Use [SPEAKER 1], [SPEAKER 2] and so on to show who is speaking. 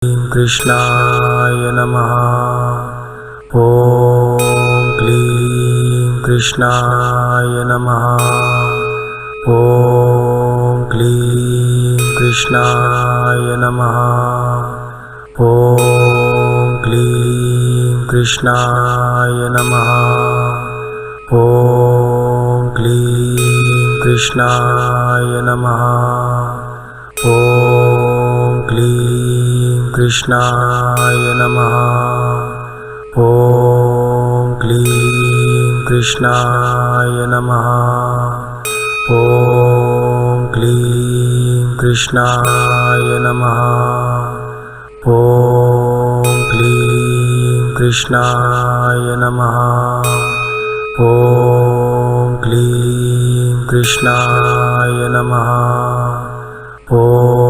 [SPEAKER 1] कृष्णाय नमः। ॐ क्लीं कृष्णाय नमः। ॐ क्लीं कृष्णाय नमः। ॐ क्लीं कृष्णाय नमः। ॐ क्लीं कृष्णाय नमः। ॐ क्लीं कृष्णाय नमः। ॐ क्लीं कृष्णाय नमः। ॐ क्लीं कृष्णाय नमः। ॐ क्लीं कृष्णाय नमः। ॐ क्लीं कृष्णाय नमः। ॐ